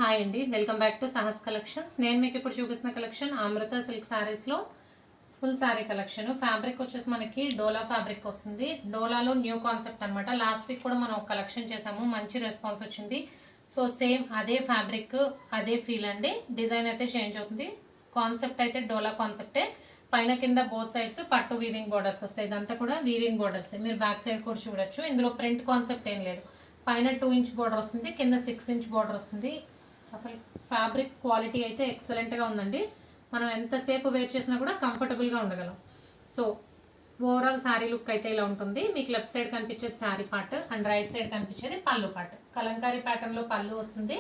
Hi అండి, welcome back to Sahas collections. నేను మీకు ఇప్పుడు చూపిస్తున్న కలెక్షన్ అమృత సిల్క్ శారీస్లో ఫుల్ శారీ కలెక్షన్. ఫ్యాబ్రిక్ వచ్చేసి మనకి డోలా ఫ్యాబ్రిక్ వస్తుంది. డోలాలో న్యూ కాన్సెప్ట్ అనమాట. లాస్ట్ వీక్ కూడా మనం ఒక కలెక్షన్ చేసాము, మంచి రెస్పాన్స్ వచ్చింది. సో సేమ్ అదే ఫ్యాబ్రిక్, అదే ఫీల్ అండి. డిజైన్ అయితే చేంజ్ అవుతుంది. కాన్సెప్ట్ అయితే డోలా కాన్సెప్టే. పైన కింద బోత్ సైడ్స్ పట్టు వీవింగ్ బోర్డర్స్ వస్తాయి. ఇదంతా కూడా వీవింగ్ బోర్డర్స్. మీరు బ్యాక్ సైడ్ కూడా చూడొచ్చు. ఇందులో ప్రింట్ కాన్సెప్ట్ ఏం లేదు. పైన 2 ఇంచ్ బోర్డర్ వస్తుంది, కింద 6 ఇంచ్ బోర్డర్ వస్తుంది. అసలు ఫ్యాబ్రిక్ క్వాలిటీ అయితే ఎక్సలెంట్గా ఉందండి. మనం ఎంతసేపు వేర్ చేసినా కూడా కంఫర్టబుల్గా ఉండగలం. సో ఓవరాల్ శారీ లుక్ అయితే ఇలా ఉంటుంది. మీకు లెఫ్ట్ సైడ్ కనిపించేది sari part and right side కనిపించేది పళ్ళు పార్ట్. కలంకారీ ప్యాటర్న్లో పళ్ళు వస్తుంది.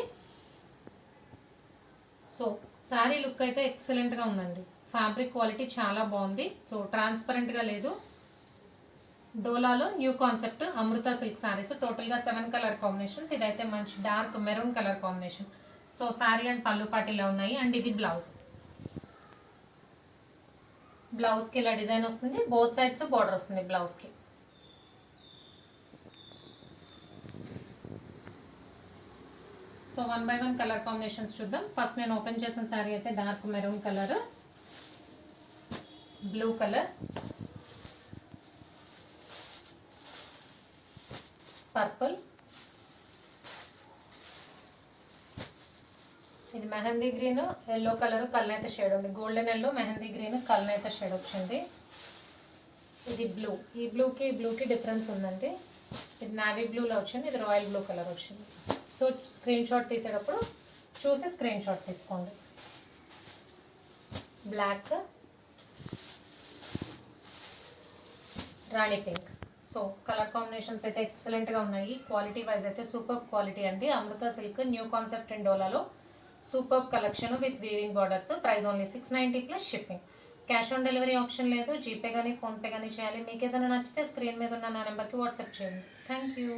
సో శారీ లుక్ అయితే ఎక్సలెంట్గా ఉందండి. ఫ్యాబ్రిక్ క్వాలిటీ చాలా బాగుంది. సో ట్రాన్స్పరెంట్గా లేదు. డోలాలో న్యూ కాన్సెప్ట్ అమృత సిల్క్ శారీస్. టోటల్గా 7 కలర్ కాంబినేషన్స్. ఇదైతే మంచి dark maroon colour combination. So sari and పళ్ళు పాటు ఇలా ఉన్నాయి. అండ్ ఇది బ్లౌజ్. బ్లౌజ్కి ఇలా డిజైన్ వస్తుంది. బోత్ సైడ్స్ బార్డర్ వస్తుంది బ్లౌజ్కి. సో 1 by 1 కలర్ కాంబినేషన్స్ చూద్దాం. ఫస్ట్ నేను ఓపెన్ చేసిన శారీ అయితే dark maroon colour, blue colour, purple, ఇది మెహందీ గ్రీన్, ఎల్లో కలర్ కల్నేత షేడ్ ఉంది. గోల్డెన్ ఎల్లో, మెహందీ గ్రీన్, కల్నేత షేడ్ వచ్చింది. ఇది బ్లూ. ఈ బ్లూకి డిఫరెన్స్ ఉందండి. ఇది నావీ బ్లూలో వచ్చింది, ఇది రాయల్ బ్లూ కలర్ వచ్చింది. సో స్క్రీన్ షాట్ తీసేటప్పుడు చూసి స్క్రీన్ షాట్ తీసుకోండి. బ్లాక్, రాణి పింక్. సో కలర్ కాంబినేషన్స్ అయితే ఎక్సలెంట్గా ఉన్నాయి. క్వాలిటీ వైజ్ అయితే సూపర్ క్వాలిటీ అండి. Amrutha silk new concept and డోలాలో super collection with weaving borders. Price only 690 plus shipping. Cash on delivery option లేదు. జీపే కానీ ఫోన్పే కానీ చేయాలి. మీకు ఏదైనా నచ్చితే స్క్రీన్ మీద ఉన్న నా నెంబర్కి వాట్సాప్ చేయండి. Thank you.